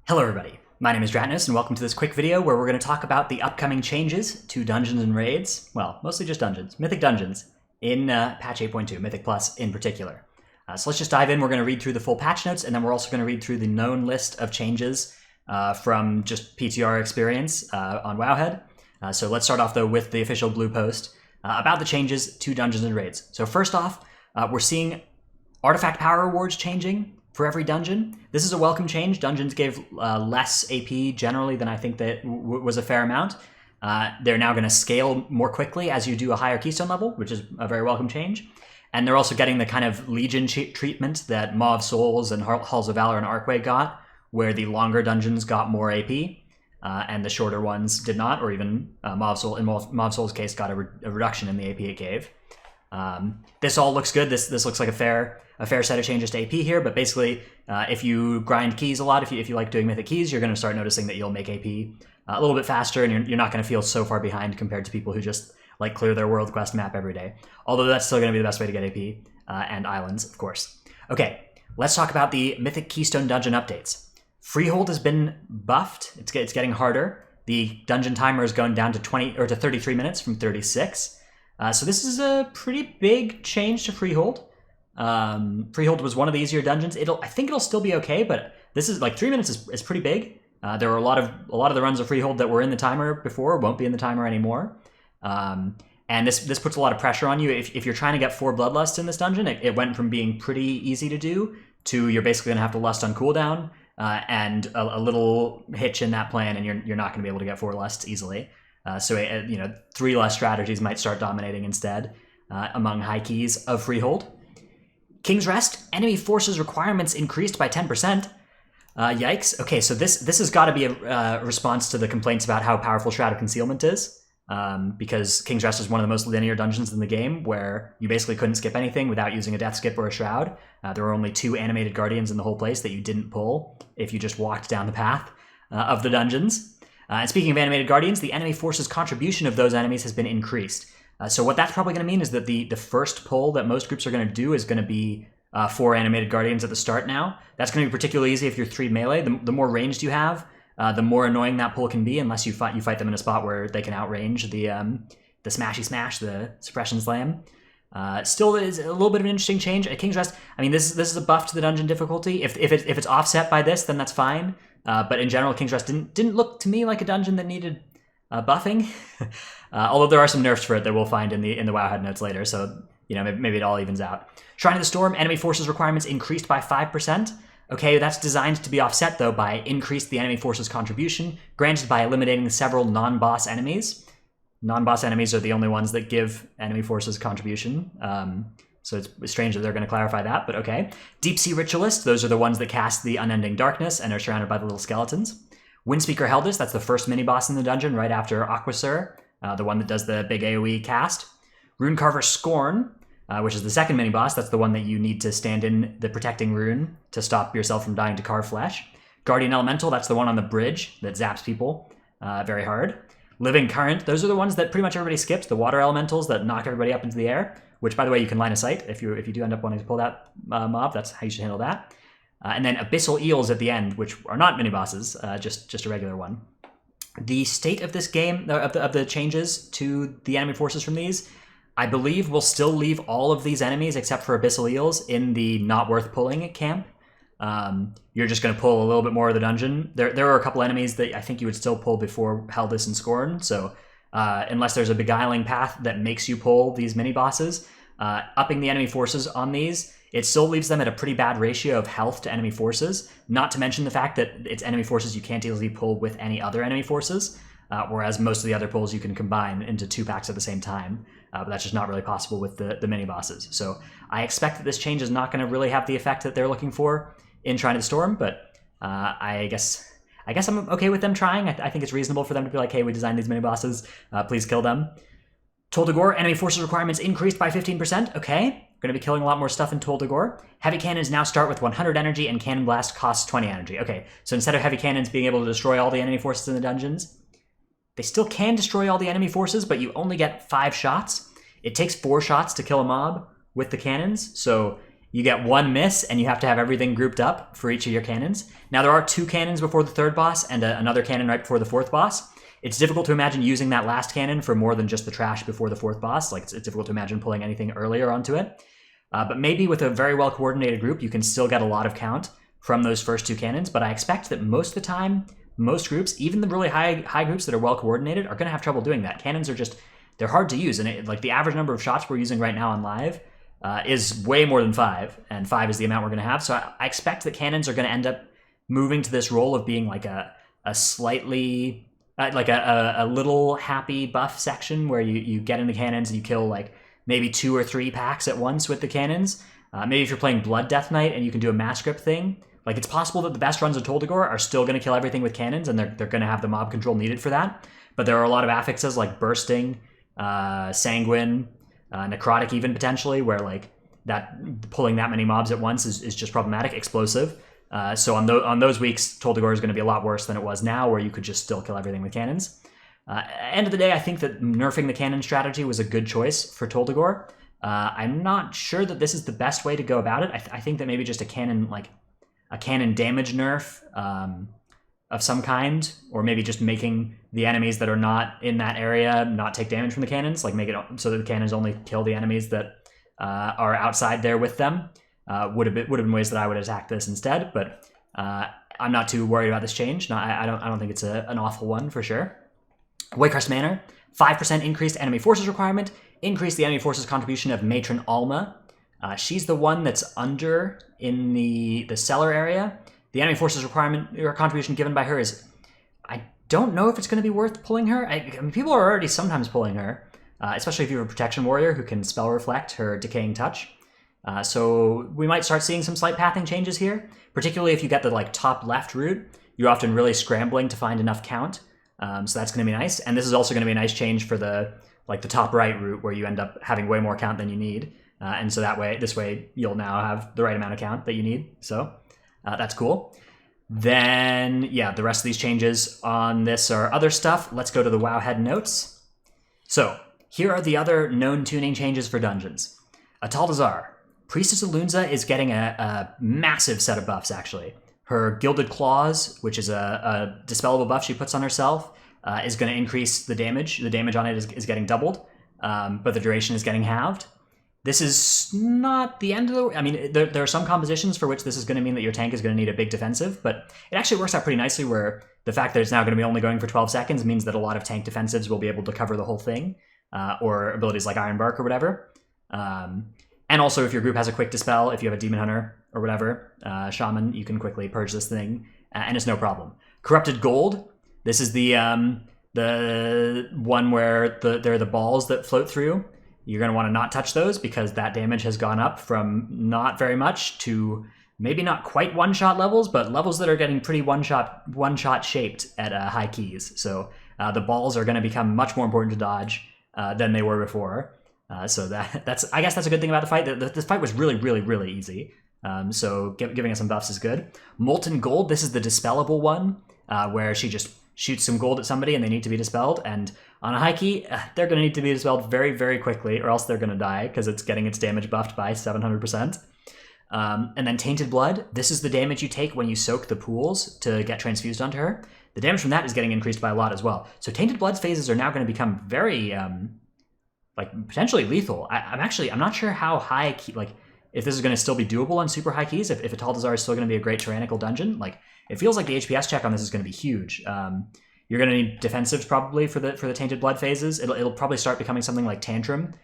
Hello everybody, my name is Dratnos and welcome to this quick video where we're going to talk about the upcoming changes to dungeons and raids, well, mostly just dungeons, Mythic Dungeons, in patch 8.2, Mythic Plus in particular. So let's just dive in. We're going to read through the full patch notes, and then we're also going to read through the known list of changes from just PTR experience on Wowhead. So let's start off though with the official blue post about the changes to dungeons and raids. So first off, we're seeing artifact power rewards changing for every dungeon. This is a welcome change. Dungeons gave less AP generally than I think that was a fair amount. They're now going to scale more quickly as you do a higher keystone level, which is a very welcome change. And they're also getting the kind of Legion treatment that Maw of Souls and Halls of Valor and Archway got, where the longer dungeons got more AP, and the shorter ones did not, or even Maw of Souls' case got a reduction in the AP it gave. This all looks good. This looks like a fair set of changes to AP here, but basically, if you grind keys a lot, if you like doing mythic keys, you're going to start noticing that you'll make AP a little bit faster, and you're not going to feel so far behind compared to people who just like clear their world quest map every day. Although that's still going to be the best way to get AP, and islands, of course. Okay, let's talk about the Mythic Keystone Dungeon updates. Freehold has been buffed. It's getting harder. The dungeon timer is going down to 33 minutes from 36. So this is a pretty big change to Freehold. Freehold was one of the easier dungeons. I think it'll still be okay, but this is like 3 minutes is pretty big. There are a lot of the runs of Freehold that were in the timer before won't be in the timer anymore. And this puts a lot of pressure on you. If you're trying to get 4 Bloodlusts in this dungeon, it went from being pretty easy to do to you're basically gonna have to lust on cooldown, and a little hitch in that plan, and you're not gonna be able to get 4 lusts easily. So 3 less strategies might start dominating instead among high keys of Freehold. King's Rest, enemy forces requirements increased by 10%. Yikes. Okay, so this has got to be a response to the complaints about how powerful Shroud of Concealment is, because King's Rest is one of the most linear dungeons in the game, where you basically couldn't skip anything without using a Death Skip or a Shroud. There were only 2 animated Guardians in the whole place that you didn't pull if you just walked down the path of the dungeons. And speaking of animated Guardians, the enemy force's contribution of those enemies has been increased. So what that's probably going to mean is that the first pull that most groups are going to do is going to be 4 animated Guardians at the start now. That's going to be particularly easy if you're 3 melee. The more ranged you have, the more annoying that pull can be, unless you fight them in a spot where they can outrange the smashy smash, the suppression slam. Still is a little bit of an interesting change. At King's Rest, I mean, this is a buff to the dungeon difficulty. If it's offset by this, then that's fine. But in general, King's Rest didn't look to me like a dungeon that needed buffing. Although there are some nerfs for it that we'll find in the Wowhead notes later, so maybe it all evens out. Shrine of the Storm, enemy forces requirements increased by 5%. Okay, that's designed to be offset though by increased the enemy forces contribution, granted by eliminating several non-boss enemies. Non-boss enemies are the only ones that give enemy forces contribution. So it's strange that they're going to clarify that, but okay. Deep Sea Ritualist, those are the ones that cast the Unending Darkness and are surrounded by the little skeletons. Windspeaker Heldis, that's the first mini-boss in the dungeon right after Aquasur, the one that does the big AoE cast. Runecarver Scorn, which is the second mini-boss, that's the one that you need to stand in the protecting rune to stop yourself from dying to carve flesh. Guardian Elemental, that's the one on the bridge that zaps people very hard. Living Current, those are the ones that pretty much everybody skips, the water elementals that knock everybody up into the air, which, by the way, you can line of sight if you do end up wanting to pull that mob. That's how you should handle that. And then Abyssal Eels at the end, which are not mini-bosses, just a regular one. The state of this game, of the changes to the enemy forces from these, I believe will still leave all of these enemies, except for Abyssal Eels, in the not worth pulling camp. You're just going to pull a little bit more of the dungeon. There are a couple enemies that I think you would still pull before Heldis and Scorn, so unless there's a beguiling path that makes you pull these mini-bosses, upping the enemy forces on these, it still leaves them at a pretty bad ratio of health to enemy forces, not to mention the fact that it's enemy forces you can't easily pull with any other enemy forces, whereas most of the other pulls you can combine into 2 packs at the same time, but that's just not really possible with the mini-bosses. So I expect that this change is not going to really have the effect that they're looking for in Shrine of the Storm, but I guess I'm okay with them trying. I think it's reasonable for them to be like, hey, we designed these mini-bosses, please kill them. Tol Dagor, enemy forces requirements increased by 15%. Okay, going to be killing a lot more stuff in Tol Dagor. Heavy cannons now start with 100 energy, and Cannon Blast costs 20 energy. Okay, so instead of heavy cannons being able to destroy all the enemy forces in the dungeons, they still can destroy all the enemy forces, but you only get 5 shots. It takes 4 shots to kill a mob with the cannons, so you get one miss, and you have to have everything grouped up for each of your cannons. Now, there are 2 cannons before the 3rd boss and another cannon right before the 4th boss. It's difficult to imagine using that last cannon for more than just the trash before the 4th boss. Like, it's difficult to imagine pulling anything earlier onto it. But maybe with a very well-coordinated group, you can still get a lot of count from those first 2 cannons. But I expect that most of the time, most groups, even the really high groups that are well-coordinated, are going to have trouble doing that. Cannons are just, they're hard to use. And like the average number of shots we're using right now on live is way more than 5. And 5 is the amount we're going to have. So I expect that cannons are going to end up moving to this role of being like a slightly... like a little happy buff section where you get in the cannons and you kill like maybe 2 or 3 packs at once with the cannons. Maybe if you're playing Blood Death Knight and you can do a mass grip thing, like it's possible that the best runs of Tol Dagor are still going to kill everything with cannons, and they're going to have the mob control needed for that. But there are a lot of affixes like Bursting, Sanguine, Necrotic even potentially, where like that pulling that many mobs at once is just problematic. Explosive. So on those weeks, Tol Dagor is going to be a lot worse than it was now, where you could just still kill everything with cannons. End of the day, I think that nerfing the cannon strategy was a good choice for Tol Dagor. I'm not sure that this is the best way to go about it. I think that maybe just a cannon damage nerf of some kind, or maybe just making the enemies that are not in that area not take damage from the cannons, like make it so that the cannons only kill the enemies that are outside there with them. Would have been ways that I would attack this instead, but I'm not too worried about this change. No, I don't think it's an awful one for sure. Waycrest Manor, 5% increased enemy forces requirement, increase the enemy forces contribution of Matron Alma. She's the one that's under in the cellar area. The enemy forces requirement or contribution given by her is, I don't know if it's going to be worth pulling her. I mean, people are already sometimes pulling her, especially if you have a protection warrior who can spell reflect her decaying touch. So we might start seeing some slight pathing changes here, particularly if you get the like top left route. You're often really scrambling to find enough count, so that's going to be nice. And this is also going to be a nice change for the top right route, where you end up having way more count than you need, and so this way you'll now have the right amount of count that you need. So that's cool. Then yeah, the rest of these changes on this are other stuff. Let's go to the Wowhead notes. So here are the other known tuning changes for dungeons. Atal'Dazar. Priestess Alunza is getting a massive set of buffs, actually. Her Gilded Claws, which is a dispellable buff she puts on herself, is going to increase the damage. The damage on it is getting doubled, but the duration is getting halved. This is not the end of the... I mean, there are some compositions for which this is going to mean that your tank is going to need a big defensive, but it actually works out pretty nicely, where the fact that it's now going to be only going for 12 seconds means that a lot of tank defensives will be able to cover the whole thing, or abilities like Iron Bark or whatever. And also, if your group has a quick dispel, if you have a Demon Hunter or whatever, Shaman, you can quickly purge this thing, and it's no problem. Corrupted Gold. This is the one where there are the balls that float through. You're going to want to not touch those, because that damage has gone up from not very much to maybe not quite one-shot levels, but levels that are getting pretty one-shot shaped at high keys. So the balls are going to become much more important to dodge than they were before. So I guess that's a good thing about the fight. This fight was really, really, really easy. So giving us some buffs is good. Molten Gold, this is the dispellable one, where she just shoots some gold at somebody and they need to be dispelled. And on a high key, they're going to need to be dispelled very, very quickly, or else they're going to die, because it's getting its damage buffed by 700%. And then Tainted Blood, this is the damage you take when you soak the pools to get transfused onto her. The damage from that is getting increased by a lot as well. So Tainted Blood's phases are now going to become very... potentially lethal. I'm not sure how high key, if this is going to still be doable on super high keys, if Atal'Dazar is still going to be a great tyrannical dungeon. It feels like the HPS check on this is going to be huge. You're going to need defensives probably for the Tainted Blood phases. It'll probably start becoming something like Tantrum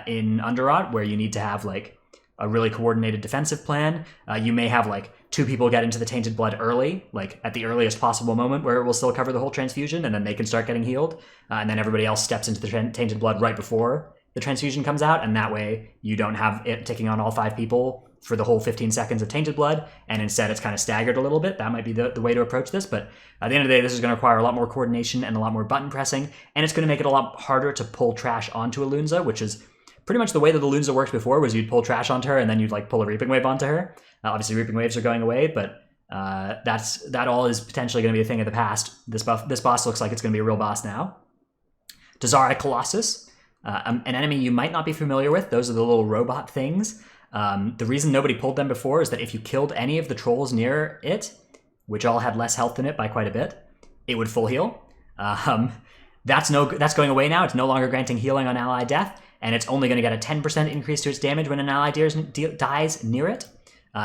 in Underrot, where you need to have a really coordinated defensive plan. You may have 2 people get into the Tainted Blood early, at the earliest possible moment, where it will still cover the whole transfusion, and then they can start getting healed. And then everybody else steps into the Tainted Blood right before the transfusion comes out, and that way you don't have it ticking on all 5 people for the whole 15 seconds of Tainted Blood, and instead it's kind of staggered a little bit. That might be the way to approach this, but at the end of the day, this is going to require a lot more coordination and a lot more button pressing, and it's going to make it a lot harder to pull trash onto Alunza, which is pretty much the way that the Alunza worked before, was you'd pull trash onto her, and then you'd pull a Reaping Wave onto her. Obviously, Reaping Waves are going away, but that all is potentially going to be a thing of the past. This boss looks like it's going to be a real boss now. Dazari Colossus, an enemy you might not be familiar with. Those are the little robot things. The reason nobody pulled them before is that if you killed any of the trolls near it, which all had less health than it by quite a bit, it would full heal. That's going away now. It's no longer granting healing on ally death, and it's only going to get a 10% increase to its damage when an ally dies near it.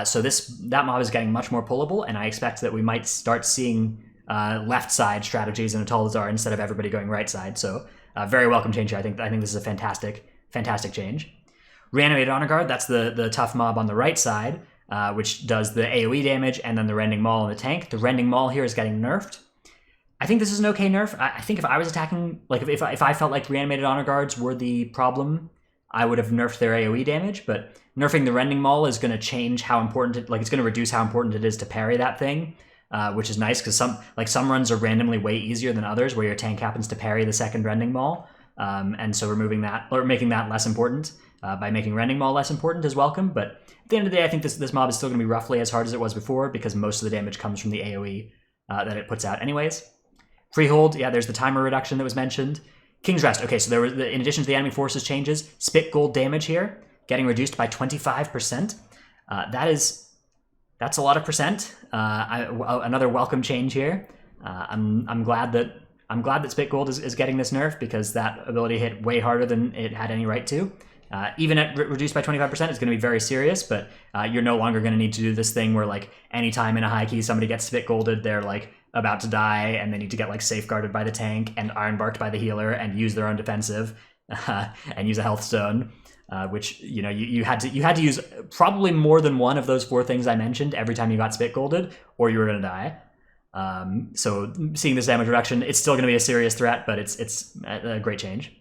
So that mob is getting much more pullable, and I expect that we might start seeing left side strategies in Atal'Dazar instead of everybody going right side. So very welcome change here. I think this is a fantastic change. Reanimated Honor Guard, that's the tough mob on the right side, which does the AoE damage and then the Rending Maul in the tank. The Rending Maul here is getting nerfed. I think this is an okay nerf. I think if I was attacking, like if I felt like Reanimated Honor Guards were the problem, I would have nerfed their AoE damage, but nerfing the Rending Maul is going to change how important it's going to reduce how important it is to parry that thing, which is nice because some runs are randomly way easier than others where your tank happens to parry the second Rending Maul, and so removing that or making that less important by making Rending Maul less important is welcome. But at the end of the day, I think this mob is still going to be roughly as hard as it was before because most of the damage comes from the AoE that it puts out anyways. Freehold, yeah, there's the timer reduction that was mentioned. King's Rest, okay, so there was, in addition to the enemy forces changes, spit gold damage here, getting reduced by 25%. That's a lot of percent. Another welcome change here. I'm glad that spit gold is getting this nerf because that ability hit way harder than it had any right to. Even at reduced by 25%, it's going to be very serious, but you're no longer going to need to do this thing where like anytime in a high key somebody gets spit golded, they're like about to die and they need to get like safeguarded by the tank and ironbarked by the healer and use their own defensive and use a health stone, which you had to use probably more than one of those 4 things I mentioned every time you got spit golded or you were going to die. So seeing this damage reduction, it's still going to be a serious threat, but it's a great change.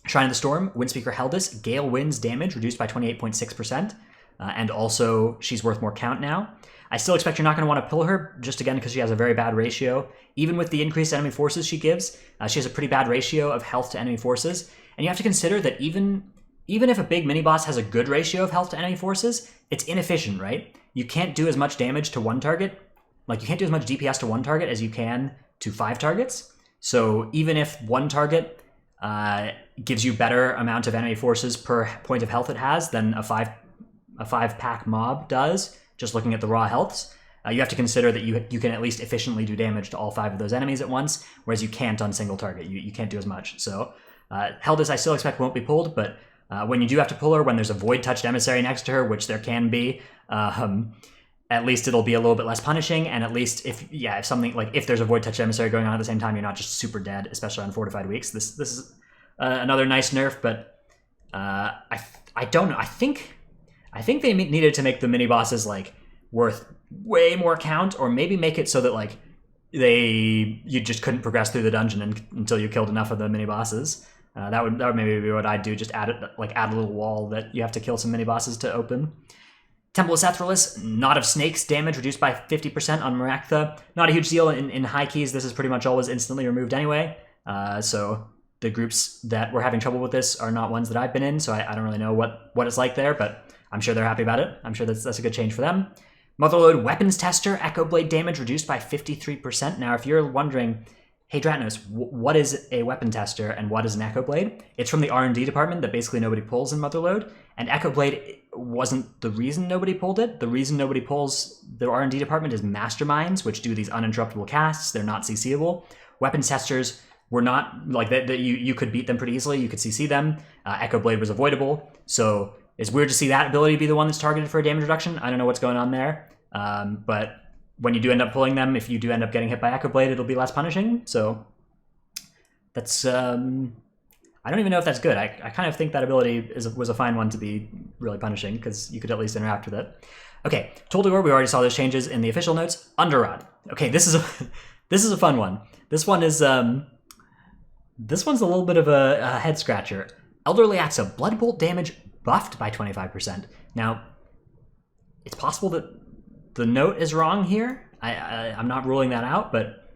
Shrine of the Storm, Windspeaker Heldis, Gale Winds damage reduced by 28.6%, and also she's worth more count now. I still expect you're not going to want to pull her, just again because she has a very bad ratio. Even with the increased enemy forces she gives, she has a pretty bad ratio of health to enemy forces. And you have to consider that even if a big mini-boss has a good ratio of health to enemy forces, it's inefficient, right? You can't do as much damage to one target, like you can't do as much DPS to one target as you can to 5 targets. So even if one target gives you better amount of enemy forces per point of health it has than a 5-pack mob does, just looking at the raw healths, you have to consider that you can at least efficiently do damage to all 5 of those enemies at once, whereas you can't on single target. You can't do as much. So Heldis I still expect won't be pulled, but when you do have to pull her, when there's a void-touched emissary next to her, which there can be, at least it'll be a little bit less punishing, and at least if there's a void-touched emissary going on at the same time, you're not just super dead, especially on fortified weeks. This is another nice nerf, but I don't know. I think they needed to make the mini bosses like worth way more count, or maybe make it so that like you just couldn't progress through the dungeon until you killed enough of the mini bosses. That would maybe be what I'd do. Just add a little wall that you have to kill some mini bosses to open. Temple of Sethralis, Knot of Snakes damage reduced by 50% on Maraktha. Not a huge deal in high keys. This is pretty much always instantly removed anyway. So the groups that were having trouble with this are not ones that I've been in, so I don't really know what it's like there, but I'm sure they're happy about it. I'm sure that's a good change for them. Motherlode Weapons Tester, Echo Blade damage reduced by 53%. Now, if you're wondering, hey Dratnos, what is a Weapon Tester and what is an Echo Blade? It's from the R&D department that basically nobody pulls in Motherlode, and Echo Blade wasn't the reason nobody pulled it. The reason nobody pulls the R&D department is Masterminds, which do these uninterruptible casts. They're not CC'able. Weapons Testers were not, like, that you could beat them pretty easily. You could CC them. Echo Blade was avoidable, so it's weird to see that ability be the one that's targeted for a damage reduction. I don't know what's going on there. But when you do end up pulling them, if you do end up getting hit by Echo Blade, it'll be less punishing. So that's, I don't even know if that's good. I kind of think that ability was a fine one to be really punishing because you could at least interact with it. Okay, Tol Dagor, we already saw those changes in the official notes. Underrot. Okay, this is a fun one. This one's a little bit of a head scratcher. Elderly Axa, Blood Bolt damage buffed by 25%. Now, it's possible that the note is wrong here. I'm not ruling that out, but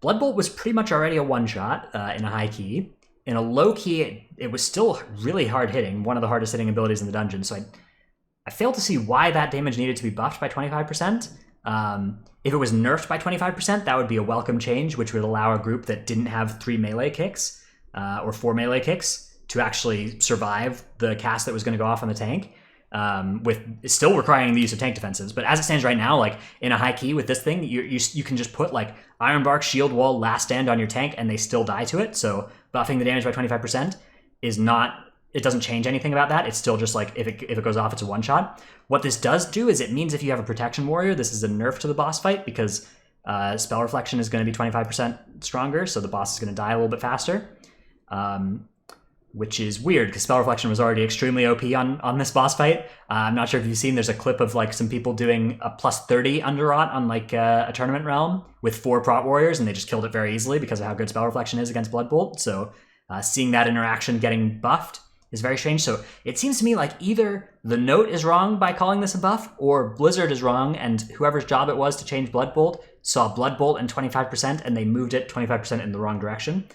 Blood Bolt was pretty much already a one-shot in a high key. In a low key, it was still really hard hitting, one of the hardest hitting abilities in the dungeon, so I failed to see why that damage needed to be buffed by 25%. If it was nerfed by 25%, that would be a welcome change, which would allow a group that didn't have 3 melee kicks or 4 melee kicks to actually survive the cast that was going to go off on the tank. with still requiring the use of tank defensives. But as it stands right now, like in a high key with this thing, you can just put like Ironbark, Shield Wall, Last Stand on your tank, and they still die to it. So buffing the damage by 25% is not. It doesn't change anything about that. It's still just like if it goes off, it's a one shot. What this does do is it means if you have a protection warrior, this is a nerf to the boss fight because spell reflection is going to be 25% stronger, so the boss is going to die a little bit faster. Which is weird because spell reflection was already extremely OP on this boss fight. I'm not sure if you've seen, there's a clip of like some people doing a plus 30 Underrot on like a tournament realm with 4 prot warriors, and they just killed it very easily because of how good spell reflection is against Bloodbolt. So seeing that interaction getting buffed is very strange. So it seems to me like either the note is wrong by calling this a buff, or Blizzard is wrong, and whoever's job it was to change Bloodbolt saw Bloodbolt and 25%, and they moved it 25% in the wrong direction.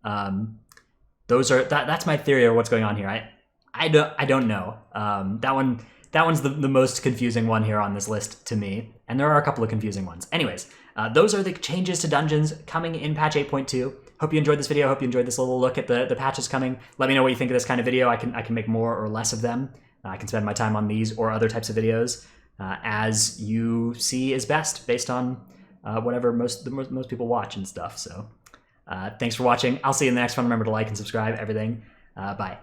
That's my theory of what's going on here. I don't know. That one's the most confusing one here on this list to me, and there are a couple of confusing ones. Anyways, those are the changes to dungeons coming in patch 8.2. Hope you enjoyed this video. Hope you enjoyed this little look at the patches coming. Let me know what you think of this kind of video. I can make more or less of them. I can spend my time on these or other types of videos as you see is best based on whatever most people watch and stuff. So thanks for watching. I'll see you in the next one. Remember to like and subscribe, everything. Bye.